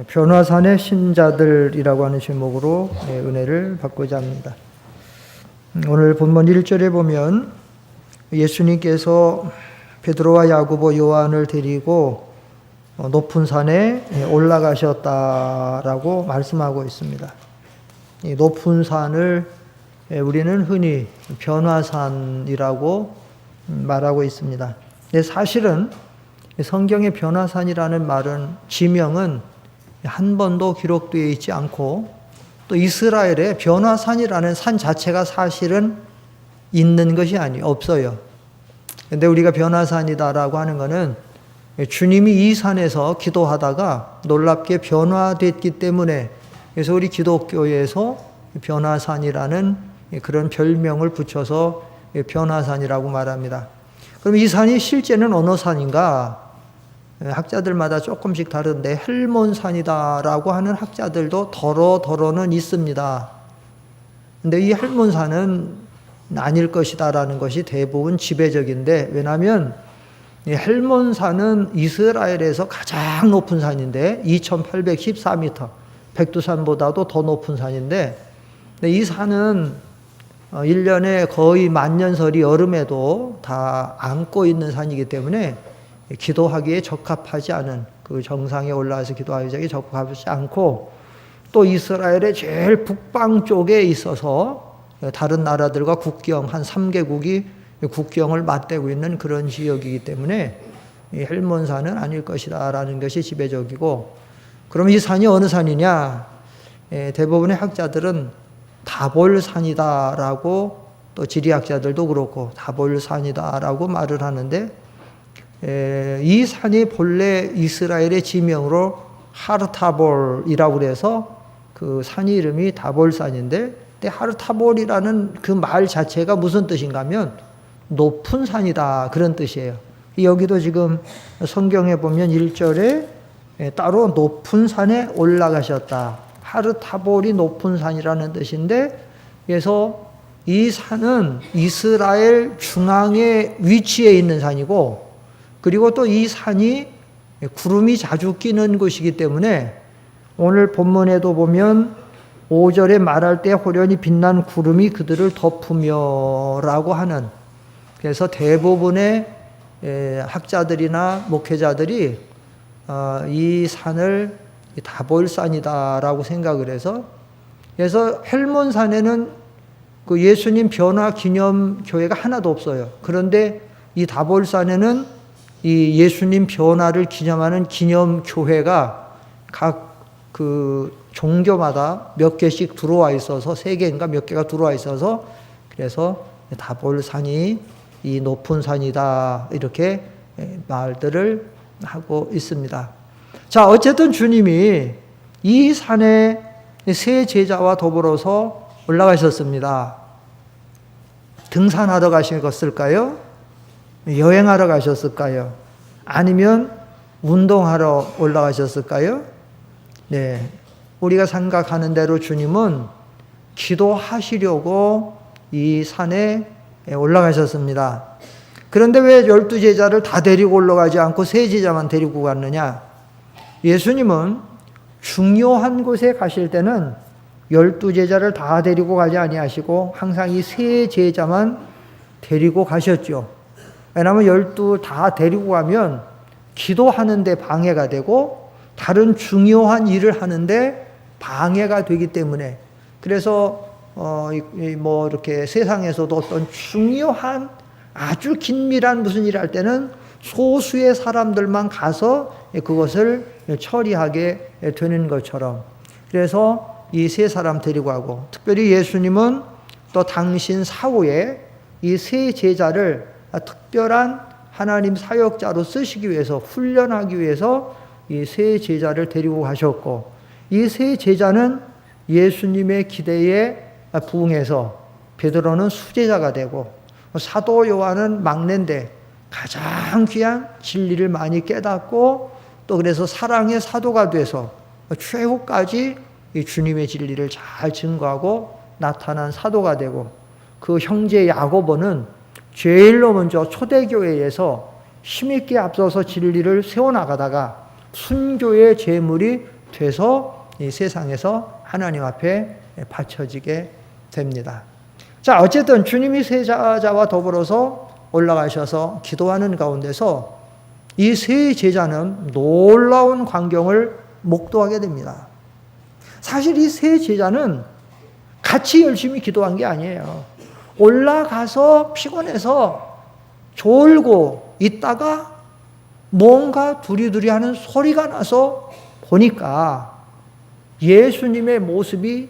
변화산의 신자들이라고 하는 제목으로 은혜를 받고자 합니다. 오늘 본문 1절에 보면 예수님께서 베드로와 야고보, 요한을 데리고 높은 산에 올라가셨다라고 말씀하고 있습니다. 이 높은 산을 우리는 흔히 변화산이라고 말하고 있습니다. 사실은 성경의 변화산이라는 말은, 지명은 한 번도 기록되어 있지 않고, 또 이스라엘의 변화산이라는 산 자체가 사실은 있는 것이 없어요. 근데 우리가 변화산이다라고 하는 것은 주님이 이 산에서 기도하다가 놀랍게 변화됐기 때문에, 그래서 우리 기독교에서 변화산이라는 그런 별명을 붙여서 변화산이라고 말합니다. 그럼 이 산이 실제는 어느 산인가? 학자들마다 조금씩 다른데 헬몬산이다라고 하는 학자들도 더러는 있습니다. 근데 이 헬몬산은 아닐 것이다라는 것이 대부분 지배적인데, 왜냐하면 이 헬몬산은 이스라엘에서 가장 높은 산인데 2814m, 백두산보다도 더 높은 산인데, 이 산은 1년에 거의 만년설이 여름에도 다 안고 있는 산이기 때문에 기도하기에 적합하지 않은, 그 정상에 올라와서 기도하기에 적합하지 않고, 또 이스라엘의 제일 북방 쪽에 있어서 다른 나라들과 국경, 한 3개국이 국경을 맞대고 있는 그런 지역이기 때문에 이 헬몬산은 아닐 것이다 라는 것이 지배적이고, 그럼 이 산이 어느 산이냐? 대부분의 학자들은 다볼산이다 라고, 또 지리학자들도 그렇고 다볼산이다 라고 말을 하는데, 이 산이 본래 이스라엘의 지명으로 하르타볼이라고 그래서 그 산 이름이 다볼산인데, 하르타볼이라는 그 말 자체가 무슨 뜻인가 하면 높은 산이다, 그런 뜻이에요. 여기도 지금 성경에 보면 1절에 따로 높은 산에 올라가셨다, 하르타볼이 높은 산이라는 뜻인데, 그래서 이 산은 이스라엘 중앙에 위치해 있는 산이고, 그리고 또 이 산이 구름이 자주 끼는 곳이기 때문에 오늘 본문에도 보면 5절에 말할 때 호련히 빛난 구름이 그들을 덮으며 라고 하는, 그래서 대부분의 학자들이나 목회자들이 이 산을 다볼산이다라고 생각을 해서, 그래서 헬몬산에는 그 예수님 변화 기념 교회가 하나도 없어요. 그런데 이 다볼산에는 이 예수님 변화를 기념하는 기념 교회가 각 그 종교마다 몇 개씩 들어와 있어서, 3개인가 몇 개가 들어와 있어서, 그래서 다볼산이 이 높은 산이다, 이렇게 말들을 하고 있습니다. 자, 어쨌든 주님이 이 산에 세 제자와 더불어서 올라가셨습니다. 등산하러 가셨을까요? 여행하러 가셨을까요? 아니면 운동하러 올라가셨을까요? 네, 우리가 생각하는 대로 주님은 기도하시려고 이 산에 올라가셨습니다. 그런데 왜 12제자를 다 데리고 올라가지 않고 3제자만 데리고 갔느냐? 예수님은 중요한 곳에 가실 때는 12제자를 다 데리고 가지 아니하시고 항상 이 3제자만 데리고 가셨죠. 왜냐하면 12 다 데리고 가면 기도하는데 방해가 되고 다른 중요한 일을 하는데 방해가 되기 때문에, 그래서 뭐 이렇게 세상에서도 어떤 중요한 아주 긴밀한 무슨 일을 할 때는 소수의 사람들만 가서 그것을 처리하게 되는 것처럼, 그래서 이 3사람 데리고 가고, 특별히 예수님은 또 당신 사후에 이 3제자를 특별한 하나님 사역자로 쓰시기 위해서, 훈련하기 위해서 이 3제자를 데리고 가셨고, 이 3제자는 예수님의 기대에 부응해서 베드로는 수제자가 되고, 사도 요한은 막내인데 가장 귀한 진리를 많이 깨닫고, 또 그래서 사랑의 사도가 돼서 최후까지 이 주님의 진리를 잘 증거하고 나타난 사도가 되고, 그 형제 야고보는 제일로 먼저 초대교회에서 힘있게 앞서서 진리를 세워나가다가 순교의 제물이 돼서 이 세상에서 하나님 앞에 바쳐지게 됩니다. 자, 어쨌든 주님이 세 제자와 더불어서 올라가셔서 기도하는 가운데서 이 세 제자는 놀라운 광경을 목도하게 됩니다. 사실 이 세 제자는 같이 열심히 기도한 게 아니에요. 올라가서 피곤해서 졸고 있다가 뭔가 두리두리 하는 소리가 나서 보니까 예수님의 모습이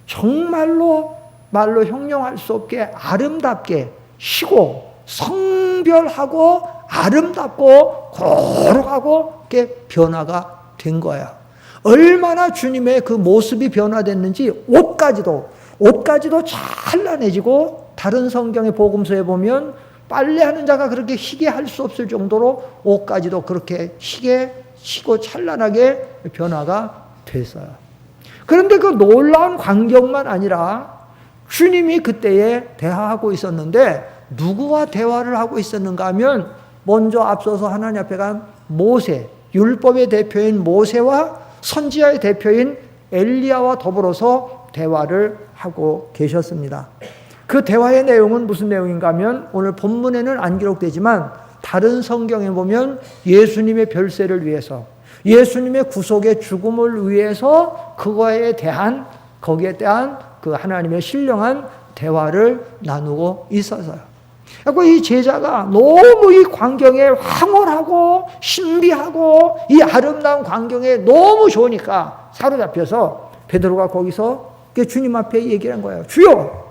정말로 말로 형용할 수 없게 아름답게 희고 성별하고 아름답고 거룩하고 이렇게 변화가 된 거야. 얼마나 주님의 그 모습이 변화됐는지 옷가지도 찬란해지고, 다른 성경의 복음서에 보면 빨래하는 자가 그렇게 희게 할 수 없을 정도로 옷가지도 그렇게 희고 찬란하게 변화가 됐어요. 그런데 그 놀라운 광경만 아니라 주님이 그때에 대화하고 있었는데, 누구와 대화를 하고 있었는가 하면 먼저 앞서서 하나님 앞에 간 모세, 율법의 대표인 모세와 선지자의 대표인 엘리야와 더불어서 대화를 하고 계셨습니다. 그 대화의 내용은 무슨 내용인가 하면 오늘 본문에는 안 기록되지만 다른 성경에 보면 예수님의 별세를 위해서, 예수님의 구속의 죽음을 위해서 거기에 대한 그 하나님의 신령한 대화를 나누고 있어서요. 그리고 이 제자가 너무 이 광경에 황홀하고 신비하고 이 아름다운 광경에 너무 좋으니까 사로잡혀서 베드로가 거기서 주님 앞에 얘기를 한 거예요. 주여,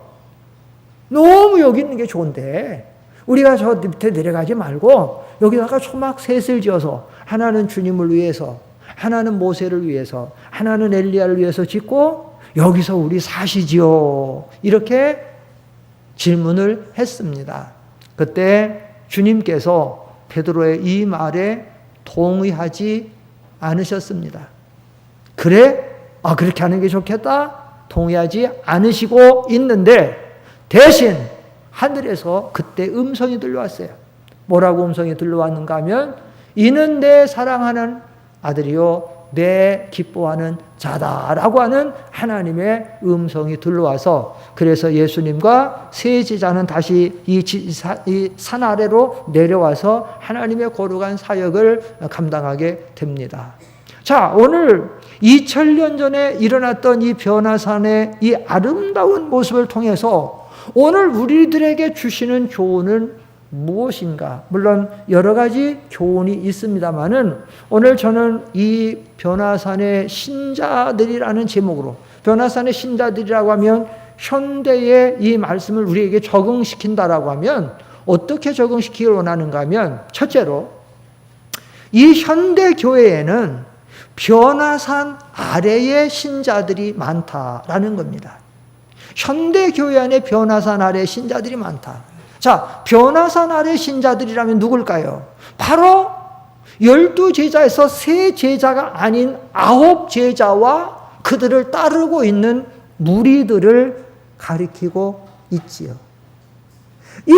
너무 여기 있는 게 좋은데 우리가 저 밑에 내려가지 말고 여기다가 초막 셋을 지어서 하나는 주님을 위해서, 하나는 모세를 위해서, 하나는 엘리야를 위해서 짓고 여기서 우리 사시지요. 이렇게 질문을 했습니다. 그때 주님께서 베드로의 이 말에 동의하지 않으셨습니다. 그래? 그렇게 하는 게 좋겠다? 동의하지 않으시고 있는데 대신 하늘에서 그때 음성이 들려왔어요. 뭐라고 음성이 들려왔는가 하면 이는 내 사랑하는 아들이요 내 기뻐하는 자다라고 하는 하나님의 음성이 들려와서, 그래서 예수님과 세 제자는 다시 이 산 아래로 내려와서 하나님의 거룩한 사역을 감당하게 됩니다. 자, 오늘 2000년 전에 일어났던 이 변화산의 이 아름다운 모습을 통해서 오늘 우리들에게 주시는 교훈은 무엇인가? 물론 여러 가지 교훈이 있습니다만은 오늘 저는 이 변화산의 신자들이라는 제목으로, 변화산의 신자들이라고 하면 현대의 이 말씀을 우리에게 적응시킨다라고 하면 어떻게 적응시키기를 원하는가 하면, 첫째로 이 현대 교회에는 변화산 아래의 신자들이 많다라는 겁니다. 현대 교회 안에 변화산 아래 신자들이 많다. 자, 변화산 아래 신자들이라면 누굴까요? 바로 12제자에서 3제자가 아닌 9제자와 그들을 따르고 있는 무리들을 가리키고 있지요. 이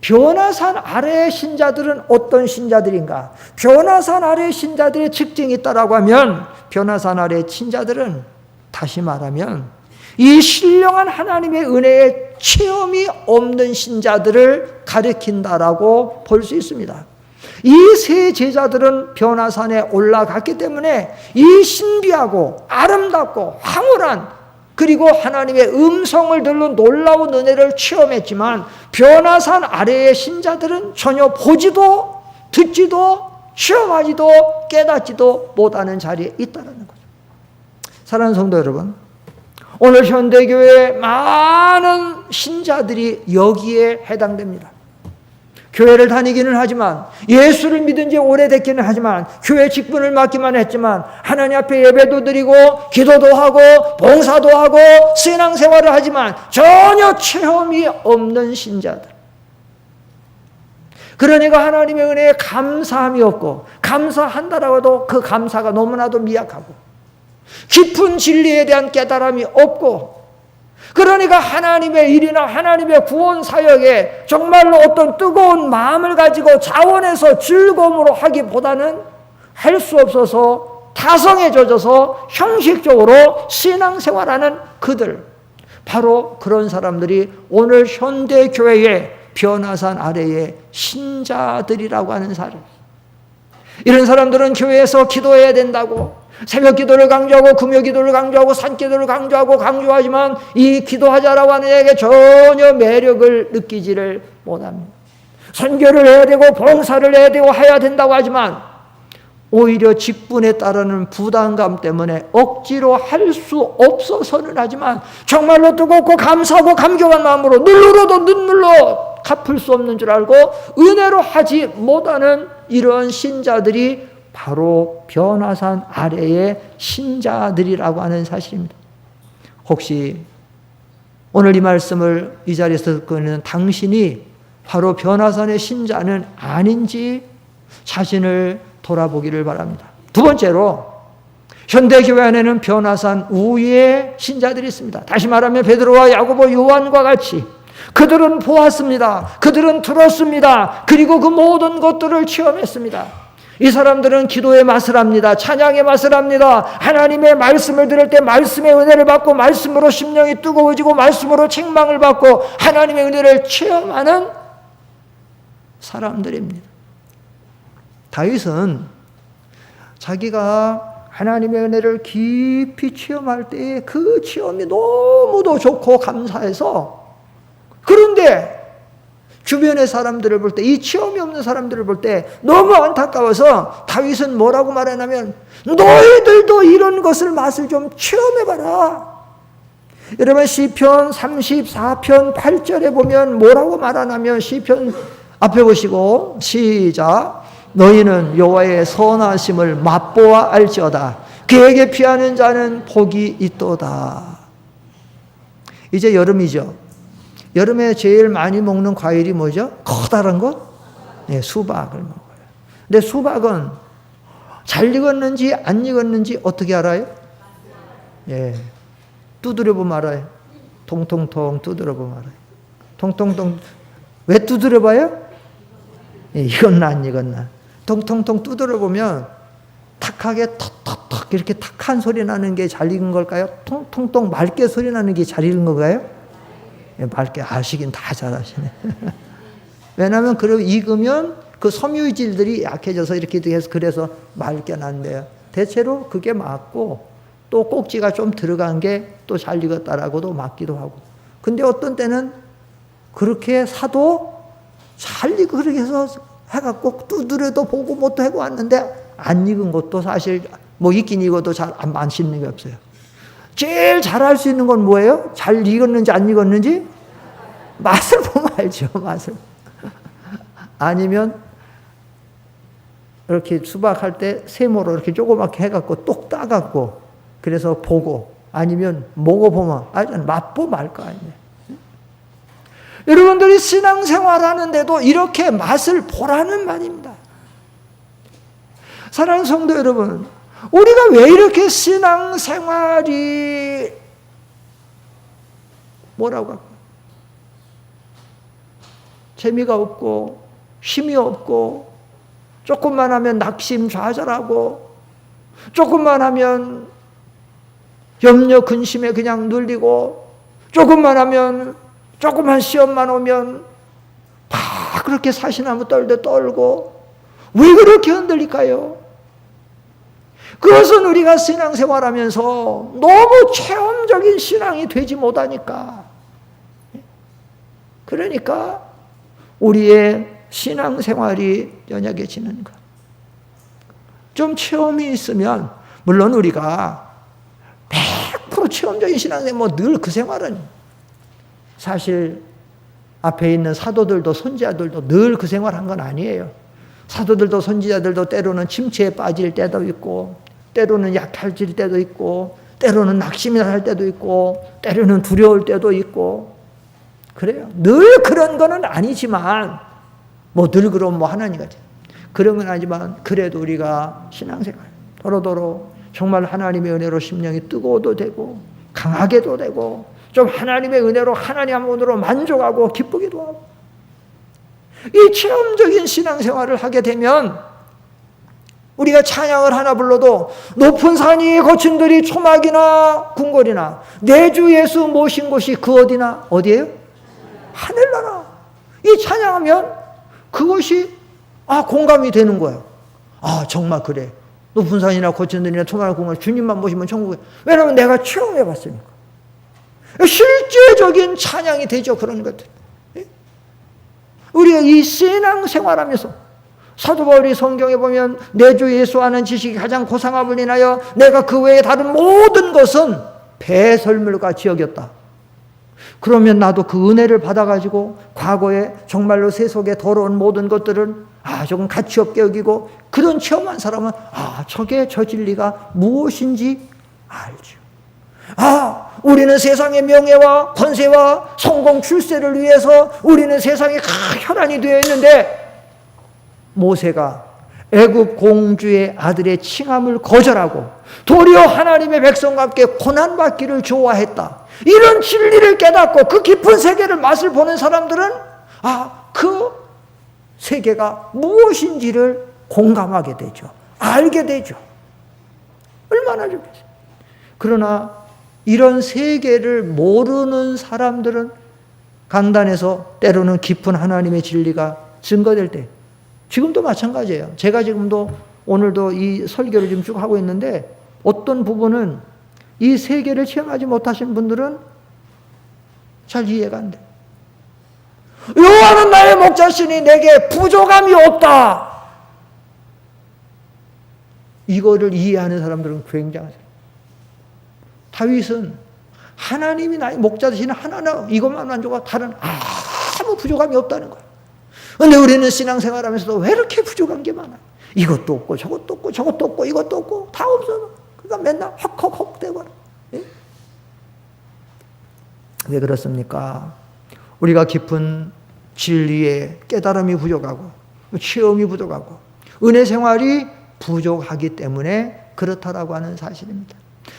변화산 아래의 신자들은 어떤 신자들인가? 변화산 아래의 신자들의 특징이 있다라고 하면, 변화산 아래의 신자들은 다시 말하면 이 신령한 하나님의 은혜의 체험이 없는 신자들을 가리킨다라고 볼 수 있습니다. 이 세 제자들은 변화산에 올라갔기 때문에 이 신비하고 아름답고 황홀한, 그리고 하나님의 음성을 들은 놀라운 은혜를 체험했지만 변화산 아래의 신자들은 전혀 보지도 듣지도 체험하지도 깨닫지도 못하는 자리에 있다는 거죠. 사랑하는 성도 여러분, 오늘 현대교회의 많은 신자들이 여기에 해당됩니다. 교회를 다니기는 하지만, 예수를 믿은 지 오래됐기는 하지만, 교회 직분을 맡기만 했지만 하나님 앞에 예배도 드리고 기도도 하고 봉사도 하고 신앙생활을 하지만 전혀 체험이 없는 신자들. 그러니까 하나님의 은혜에 감사함이 없고, 감사한다라고 해도 그 감사가 너무나도 미약하고, 깊은 진리에 대한 깨달음이 없고, 그러니까 하나님의 일이나 하나님의 구원 사역에 정말로 어떤 뜨거운 마음을 가지고 자원해서 즐거움으로 하기보다는 할 수 없어서 타성에 젖어서 형식적으로 신앙생활하는 그들, 바로 그런 사람들이 오늘 현대교회의 변화산 아래의 신자들이라고 하는 사람. 이런 사람들은 교회에서 기도해야 된다고, 새벽 기도를 강조하고 금요 기도를 강조하고 산 기도를 강조하지만 이 기도하자라고 하는 얘기에 전혀 매력을 느끼지를 못합니다. 선교를 해야 되고 봉사를 해야 된다고 하지만 오히려 직분에 따르는 부담감 때문에 억지로 할 수 없어서는 하지만 정말로 뜨겁고 감사하고 감격한 마음으로 눈으로도 눈물로 갚을 수 없는 줄 알고 은혜로 하지 못하는 이런 신자들이 바로 변화산 아래의 신자들이라고 하는 사실입니다. 혹시 오늘 이 말씀을 이 자리에서 듣고 있는 당신이 바로 변화산의 신자는 아닌지 자신을 돌아보기를 바랍니다. 두 번째로 현대교회 안에는 변화산 우위의 신자들이 있습니다. 다시 말하면 베드로와 야고보, 요한과 같이 그들은 보았습니다. 그들은 들었습니다. 그리고 그 모든 것들을 체험했습니다. 이 사람들은 기도의 맛을 합니다. 찬양의 맛을 합니다. 하나님의 말씀을 들을 때 말씀의 은혜를 받고 말씀으로 심령이 뜨거워지고 말씀으로 책망을 받고 하나님의 은혜를 체험하는 사람들입니다. 다윗은 자기가 하나님의 은혜를 깊이 체험할 때 그 체험이 너무도 좋고 감사해서, 그런데 주변의 사람들을 볼 때, 이 체험이 없는 사람들을 볼 때 너무 안타까워서 다윗은 뭐라고 말하냐면 너희들도 이런 것을 맛을 좀 체험해봐라. 여러분 시편 34편 8절에 보면 뭐라고 말하냐면, 시편 앞에 보시고 시작. 너희는 여호와의 선하심을 맛보아 알지어다. 그에게 피하는 자는 복이 있도다. 이제 여름이죠. 여름에 제일 많이 먹는 과일이 뭐죠? 커다란 거? 네, 수박을 먹어요. 근데 수박은 잘 익었는지 안 익었는지 어떻게 알아요? 예, 두드려 보면 알아요. 통통통 두드려 보면 알아요. 통통통. 왜 두드려 봐요? 예, 익었나 안 익었나. 통통통 두드려 보면 탁하게 턱턱턱 이렇게 탁한 소리 나는 게 잘 익은 걸까요? 통통통 맑게 소리 나는 게 잘 익은 건가요? 예, 맑게 아시긴 다 잘하시네. 왜냐하면 그리고 익으면 그 섬유질들이 약해져서 이렇게 해서 그래서 맑게 난대요. 대체로 그게 맞고 또 꼭지가 좀 들어간 게 또 잘 익었다라고도 맞기도 하고. 근데 어떤 때는 그렇게 사도 잘 익어 그렇게 해서 해갖고 두드려도 보고 못도 해고 왔는데 안 익은 것도 사실 뭐 익긴 익어도 잘 안 맛있는 게 없어요. 제일 잘할 수 있는 건 뭐예요? 잘 익었는지 안 익었는지 맛을 보면 알죠. 맛을. 아니면 이렇게 수박할 때 세모로 이렇게 조그맣게 해갖고 똑 따갖고 그래서 보고, 아니면 먹어보면 알잖아요. 맛보면 알 거 아니에요. 여러분들이 신앙생활 하는데도 이렇게 맛을 보라는 말입니다. 사랑하는 성도 여러분, 우리가 왜 이렇게 신앙생활이 뭐라고 할까? 재미가 없고 힘이 없고, 조금만 하면 낙심 좌절하고, 조금만 하면 염려 근심에 그냥 눌리고, 조금만 하면 조금만 시험만 오면 다 그렇게 사시나무 떨듯 떨고, 왜 그렇게 흔들릴까요? 그것은 우리가 신앙생활하면서 너무 체험적인 신앙이 되지 못하니까. 그러니까 우리의 신앙생활이 연약해지는 것. 좀 체험이 있으면, 물론 우리가 100% 체험적인 신앙생활, 뭐 늘 그 생활은 사실 앞에 있는 사도들도 선지자들도 늘 그 생활한 건 아니에요. 사도들도 선지자들도 때로는 침체에 빠질 때도 있고, 때로는 약해질 때도 있고, 때로는 낙심이 날 때도 있고, 때로는 두려울 때도 있고, 그래요. 늘 그런 거는 아니지만, 뭐 늘 그럼 뭐 하나님이지. 그런 건 아니지만, 그래도 우리가 신앙생활, 도로도로 정말 하나님의 은혜로 심령이 뜨거워도 되고, 강하게도 되고, 좀 하나님의 은혜로 하나님 한 분으로 만족하고 기쁘기도 하고, 이 체험적인 신앙생활을 하게 되면 우리가 찬양을 하나 불러도 높은 산이 거친 들이 초막이나 궁궐이나 내 주 예수 모신 곳이 그 어디나 어디예요? 하늘나라. 이 찬양하면 그것이 공감이 되는 거예요. 정말 그래. 높은 산이나 거친 들이나 초막이나 궁궐 주님만 모시면 천국에. 왜냐하면 내가 체험해 봤으니까. 실제적인 찬양이 되죠. 그런 것들. 우리가 이 신앙생활하면서 사도 바울이 성경에 보면 내 주 예수 아는 지식이 가장 고상함을 인하여 내가 그 외에 다른 모든 것은 배설물같이 여겼다. 그러면 나도 그 은혜를 받아가지고 과거에 정말로 세속에 더러운 모든 것들은 조금 가치 없게 여기고 그런 체험한 사람은 저게 저 진리가 무엇인지 알죠. 우리는 세상의 명예와 권세와 성공 출세를 위해서 우리는 세상에 혈안이 되어 있는데 모세가 애굽 공주의 아들의 칭함을 거절하고 도리어 하나님의 백성과 함께 고난받기를 좋아했다. 이런 진리를 깨닫고 그 깊은 세계를 맛을 보는 사람들은 그 세계가 무엇인지를 공감하게 되죠. 알게 되죠. 얼마나 좋겠어요. 그러나 이런 세계를 모르는 사람들은 강단에서 때로는 깊은 하나님의 진리가 증거될 때, 지금도 마찬가지예요. 제가 지금도 오늘도 이 설교를 지금 쭉 하고 있는데 어떤 부분은 이 세계를 체험하지 못하신 분들은 잘 이해가 안 돼. 여호와는 나의 목자시니 내게 부족함이 없다. 이거를 이해하는 사람들은 굉장하죠. 다윗은 하나님이 나의 목자 되시는 하나님 이것만 만족하고 다른 아무 부족함이 없다는 거예요. 그런데 우리는 신앙생활하면서도 왜 이렇게 부족한 게 많아? 이것도 없고 저것도 없고 저것도 없고 이것도 없고 다 없어. 그러니까 맨날 헉헉헉 대버려. 왜 그렇습니까? 우리가 깊은 진리의 깨달음이 부족하고 체험이 부족하고 은혜 생활이 부족하기 때문에 그렇다라고 하는 사실입니다.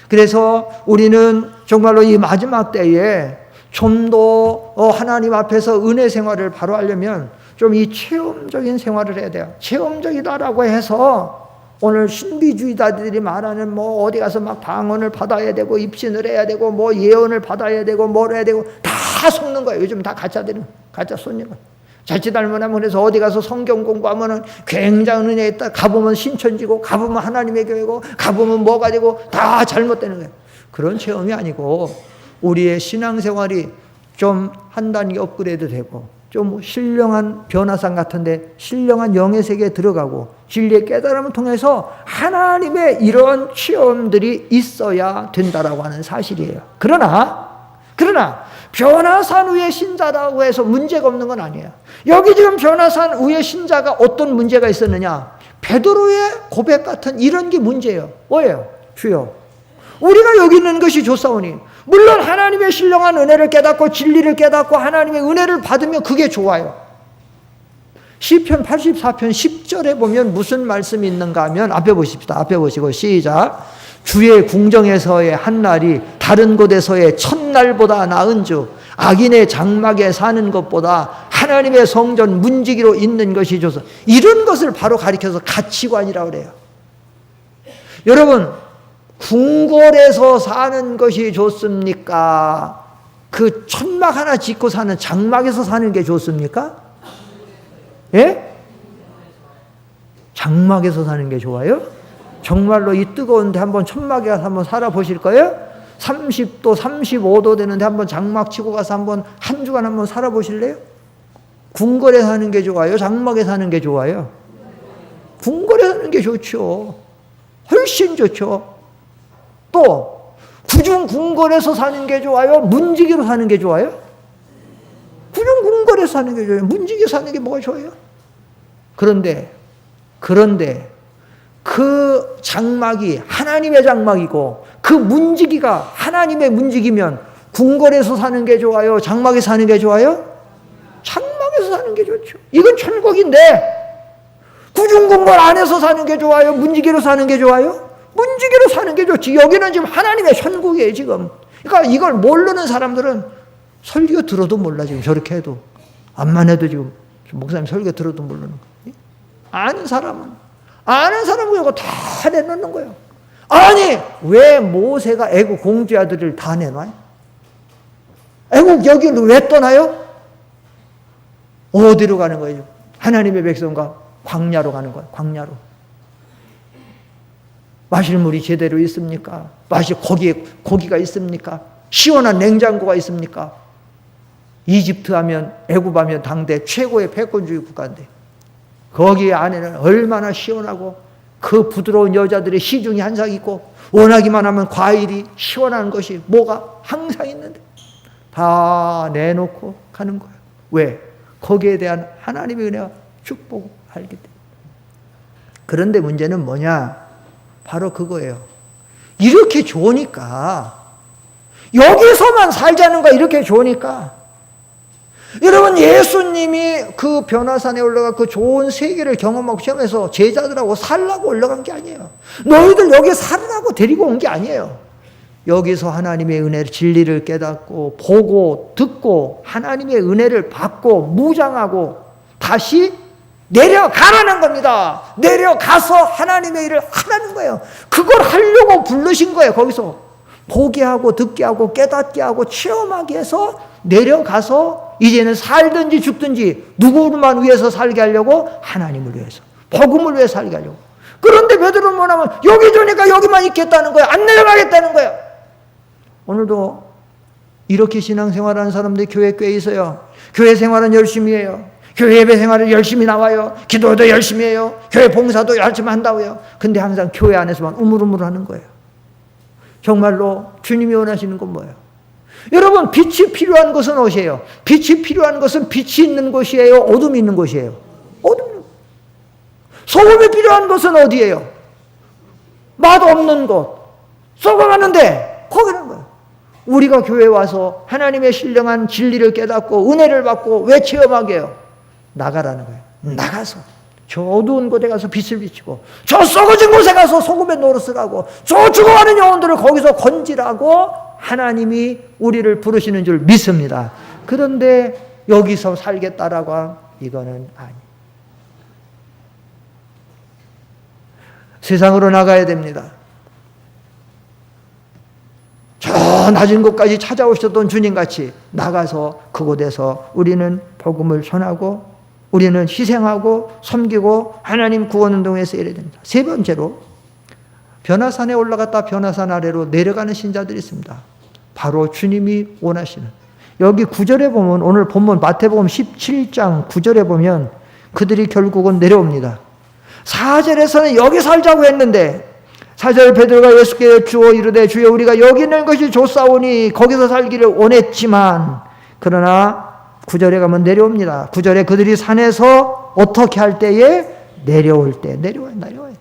그래서 우리는 정말로 이 마지막 때에 좀 더 하나님 앞에서 은혜 생활을 바로 하려면 좀 이 체험적인 생활을 해야 돼요. 체험적이다라고 해서 오늘 신비주의자들이 말하는 뭐 어디 가서 막 방언을 받아야 되고 입신을 해야 되고 뭐 예언을 받아야 되고 뭘 해야 되고 다 속는 거예요. 요즘 다 가짜들은 가짜 손님. 자칫 잘못하면 그래서 어디 가서 성경 공부하면은 굉장한 은혜 있다. 가보면 신천지고 가보면 하나님의 교회고 가보면 뭐가 되고 다 잘못되는 거예요. 그런 체험이 아니고 우리의 신앙생활이 좀 한 단계 업그레이드 되고 좀 신령한 변화상 같은데 신령한 영의 세계에 들어가고 진리의 깨달음을 통해서 하나님의 이런 체험들이 있어야 된다라고 하는 사실이에요. 그러나 변화산 위의 신자라고 해서 문제가 없는 건 아니에요. 여기 지금 변화산 위의 신자가 어떤 문제가 있었느냐? 베드로의 고백 같은 이런 게 문제예요. 뭐예요? 주여, 우리가 여기 있는 것이 좋사오니 물론 하나님의 신령한 은혜를 깨닫고 진리를 깨닫고 하나님의 은혜를 받으면 그게 좋아요. 시편 84편 10절에 보면 무슨 말씀이 있는가 하면 앞에 보십시다. 앞에 보시고 시작. 주의 궁정에서의 한날이 다른 곳에서의 첫날보다 나은 주 악인의 장막에 사는 것보다 하나님의 성전 문지기로 있는 것이 좋소. 이런 것을 바로 가리켜서 가치관이라고 그래요. 여러분, 궁궐에서 사는 것이 좋습니까? 그 천막 하나 짓고 사는 장막에서 사는 게 좋습니까? 예? 장막에서 사는 게 좋아요? 정말로 이 뜨거운데 한번 천막에 가서 한번 살아보실 거예요? 30도, 35도 되는데 한번 장막 치고 가서 한번 한 주간 한번 살아보실래요? 궁궐에 사는 게 좋아요? 장막에 사는 게 좋아요? 궁궐에 사는 게 좋죠. 훨씬 좋죠. 또 구중 궁궐에서 사는 게 좋아요? 문지기로 사는 게 좋아요? 구중 궁궐에서 사는 게 좋아요? 문지기 사는 게 뭐가 좋아요? 그런데 그 장막이 하나님의 장막이고 그 문지기가 하나님의 문지기면 궁궐에서 사는 게 좋아요? 장막에 사는 게 좋아요? 장막에서 사는 게 좋죠. 이건 천국인데 구중궁궐 안에서 사는 게 좋아요? 문지기로 사는 게 좋아요? 문지기로 사는 게 좋지. 여기는 지금 하나님의 천국이에요 지금. 그러니까 이걸 모르는 사람들은 설교 들어도 몰라. 지금 저렇게 해도 암만 해도 지금 목사님 설교 들어도 모르는 거예요. 아는 사람은 아는 사람은 이거 다 내놓는 거예요. 아니, 왜 모세가 애국 공주 아들을 다 내놔요? 애국 여기를 왜 떠나요? 어디로 가는 거예요? 하나님의 백성과 광야로 가는 거예요. 광야로. 마실 물이 제대로 있습니까? 거기에 고기가 있습니까? 시원한 냉장고가 있습니까? 이집트 하면, 애굽 하면 당대 최고의 패권주의 국가인데 거기 안에는 얼마나 시원하고 그 부드러운 여자들의 시중이 항상 있고 원하기만 하면 과일이 시원한 것이 뭐가 항상 있는데 다 내놓고 가는 거예요. 왜? 거기에 대한 하나님의 은혜와 축복을 알기 때문에. 그런데 문제는 뭐냐? 바로 그거예요. 이렇게 좋으니까, 여기서만 살자는 거 이렇게 좋으니까. 여러분, 예수님이 그 변화산에 올라가 그 좋은 세계를 경험하고 시험해서 제자들하고 살라고 올라간 게 아니에요. 너희들 여기 살라고 데리고 온 게 아니에요. 여기서 하나님의 은혜를, 진리를 깨닫고 보고 듣고 하나님의 은혜를 받고 무장하고 다시 내려가라는 겁니다. 내려가서 하나님의 일을 하라는 거예요. 그걸 하려고 부르신 거예요. 거기서 보게 하고 듣게 하고 깨닫게 하고 체험하게 해서 내려가서 이제는 살든지 죽든지 누구만 위해서 살게 하려고? 하나님을 위해서, 복음을 위해 살게 하려고. 그런데 베드로는 뭐냐면 여기 좋으니까 여기만 있겠다는 거예요. 안 내려가겠다는 거예요. 오늘도 이렇게 신앙생활하는 사람들이 교회 꽤 있어요. 교회 생활은 열심히 해요. 교회 예배 생활을 열심히 나와요. 기도도 열심히 해요. 교회 봉사도 열심히 한다고요. 근데 항상 교회 안에서만 우물우물 하는 거예요. 정말로 주님이 원하시는 건 뭐예요? 여러분, 빛이 필요한 것은 어디예요? 빛이 필요한 것은 빛이 있는 곳이에요? 어둠이 있는 곳이에요? 어둠. 소금이 필요한 것은 어디예요? 맛 없는 곳. 썩어가는데 거기는 거예요. 우리가 교회에 와서 하나님의 신령한 진리를 깨닫고 은혜를 받고 왜 체험하게 해요? 나가라는 거예요. 나가서 저 어두운 곳에 가서 빛을 비추고 저 썩어진 곳에 가서 소금의 노릇을 하고 저 죽어가는 영혼들을 거기서 건지라고 하나님이 우리를 부르시는 줄 믿습니다. 그런데 여기서 살겠다라고 하면 이거는 아니에요. 세상으로 나가야 됩니다. 저 낮은 곳까지 찾아오셨던 주님같이 나가서 그곳에서 우리는 복음을 전하고 우리는 희생하고 섬기고 하나님 구원운동에 쓰여야 됩니다. 세 번째로 변화산에 올라갔다 변화산 아래로 내려가는 신자들이 있습니다. 바로 주님이 원하시는, 여기 9절에 보면, 오늘 본문 마태복음 17장 9절에 보면 그들이 결국은 내려옵니다. 4절에서는 여기 살자고 했는데 4절 베드로가 예수께 주어 이르되 주여 우리가 여기 있는 것이 좋사오니 거기서 살기를 원했지만, 그러나 9절에 가면 내려옵니다. 9절에 그들이 산에서 어떻게 할 때에? 내려올 때. 내려와야 돼.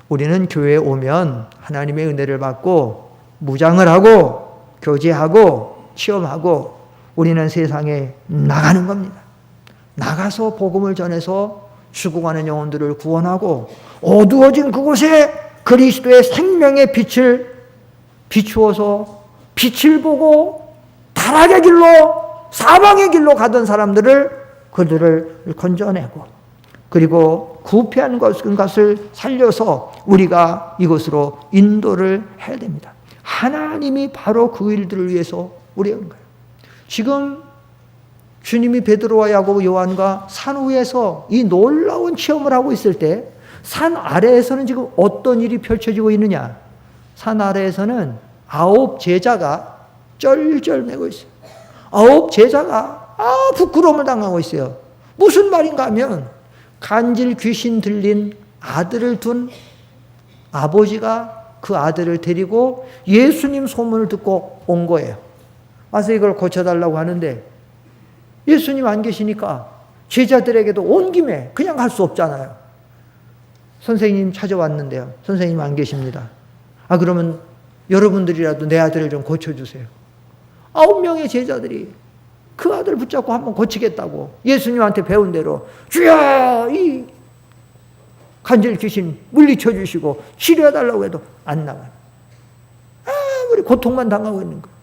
우리는 교회에 오면 하나님의 은혜를 받고 무장을 하고 교제하고 체험하고 우리는 세상에 나가는 겁니다. 나가서 복음을 전해서 죽어가는 영혼들을 구원하고 어두워진 그곳에 그리스도의 생명의 빛을 비추어서 빛을 보고 타락의 길로, 사망의 길로 가던 그들을 건져내고, 그리고 구피한 것을 살려서 우리가 이곳으로 인도를 해야 됩니다. 하나님이 바로 그 일들을 위해서 우리 온 거예요. 지금 주님이 베드로와 야고보, 요한과 산 위에서 이 놀라운 체험을 하고 있을 때 산 아래에서는 지금 어떤 일이 펼쳐지고 있느냐? 산 아래에서는 9 제자가 쩔쩔매고 있어요. 9 제자가 부끄러움을 당하고 있어요. 무슨 말인가 하면 간질 귀신 들린 아들을 둔 아버지가 그 아들을 데리고 예수님 소문을 듣고 온 거예요. 와서 이걸 고쳐달라고 하는데 예수님 안 계시니까 제자들에게도 온 김에 그냥 갈 수 없잖아요. 선생님 찾아왔는데요. 선생님 안 계십니다. 그러면 여러분들이라도 내 아들을 좀 고쳐주세요. 9명의 제자들이 그 아들을 붙잡고 한번 고치겠다고 예수님한테 배운 대로 주여 이 간질 귀신 물리쳐 주시고 치료해달라고 해도 안 나가요. 아무리 고통만 당하고 있는 거예요.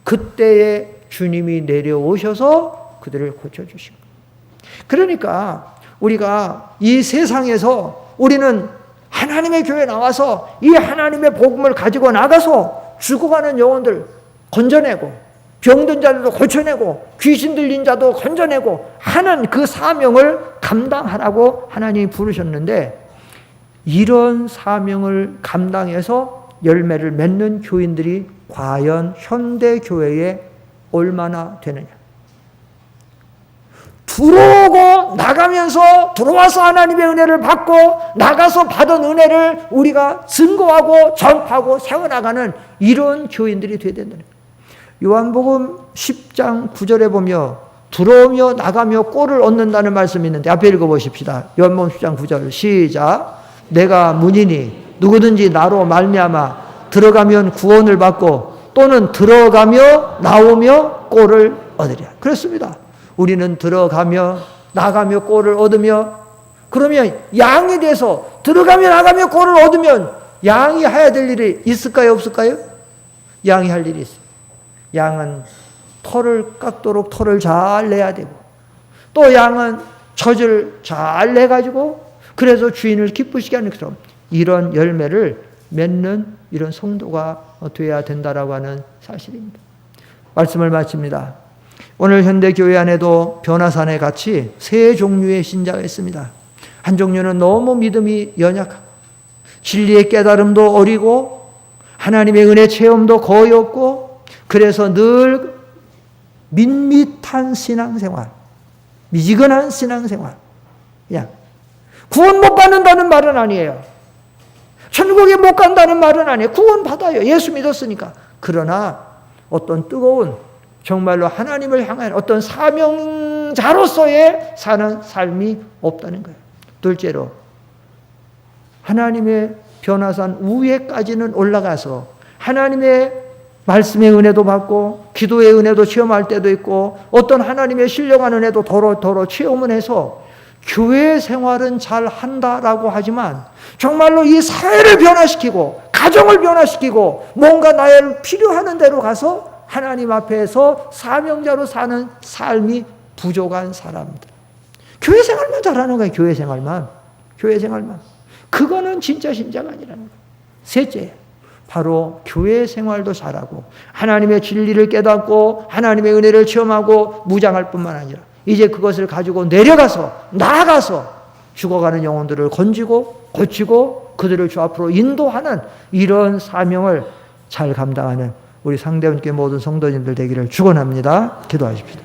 그때에 주님이 내려오셔서 그들을 고쳐주신 거예요. 그러니까 우리가 이 세상에서 우리는 하나님의 교회에 나와서 이 하나님의 복음을 가지고 나가서 죽어가는 영혼들 건져내고 병든 자들도 고쳐내고 귀신 들린 자도 건져내고 하는 그 사명을 감당하라고 하나님이 부르셨는데, 이런 사명을 감당해서 열매를 맺는 교인들이 과연 현대 교회에 얼마나 되느냐. 들어오고 나가면서 들어와서 하나님의 은혜를 받고 나가서 받은 은혜를 우리가 증거하고 전파하고 세워나가는 이런 교인들이 되어야 된다는 거예요. 요한복음 10장 9절에 보며 들어오며 나가며 꼴을 얻는다는 말씀이 있는데 앞에 읽어보십시다. 요한복음 10장 9절 시작. 내가 문이니 누구든지 나로 말미암아 들어가면 구원을 받고 또는 들어가며 나오며 꼴을 얻으리라. 그렇습니다. 우리는 들어가며 나가며 꼴을 얻으며, 그러면 양이 돼서 들어가며 나가며 꼴을 얻으면 양이 해야 될 일이 있을까요, 없을까요? 양이 할 일이 있어요. 양은 털을 깎도록 털을 잘 내야 되고, 또 양은 젖을 잘 내가지고 그래서 주인을 기쁘시게 하는 것처럼 이런 열매를 맺는 이런 성도가 되어야 된다라고 하는 사실입니다. 말씀을 마칩니다. 오늘 현대교회 안에도 변화산에 같이 세 종류의 신자가 있습니다. 한 종류는 너무 믿음이 연약하고 진리의 깨달음도 어리고 하나님의 은혜 체험도 거의 없고 그래서 늘 밋밋한 신앙생활, 미지근한 신앙생활. 그냥 구원 못 받는다는 말은 아니에요. 천국에 못 간다는 말은 아니에요. 구원 받아요. 예수 믿었으니까. 그러나 어떤 뜨거운 정말로 하나님을 향한 어떤 사명자로서의 사는 삶이 없다는 거예요. 둘째로 하나님의 변화산 위에까지는 올라가서 하나님의 말씀의 은혜도 받고 기도의 은혜도 체험할 때도 있고 어떤 하나님의 신령한 은혜도 도로 체험을 해서 교회 생활은 잘 한다라고 하지만 정말로 이 사회를 변화시키고 가정을 변화시키고 뭔가 나의 필요한 대로 가서 하나님 앞에서 사명자로 사는 삶이 부족한 사람들. 교회 생활만 잘하는 거예요. 교회 생활만. 그거는 진짜 신자가 아니라는 거예요. 셋째, 바로 교회 생활도 잘하고 하나님의 진리를 깨닫고 하나님의 은혜를 체험하고 무장할 뿐만 아니라 이제 그것을 가지고 내려가서 나아가서 죽어가는 영혼들을 건지고 고치고 그들을 주 앞으로 인도하는 이런 사명을 잘 감당하는 우리 상대원교회 모든 성도님들 되기를 축원합니다. 기도하십시다.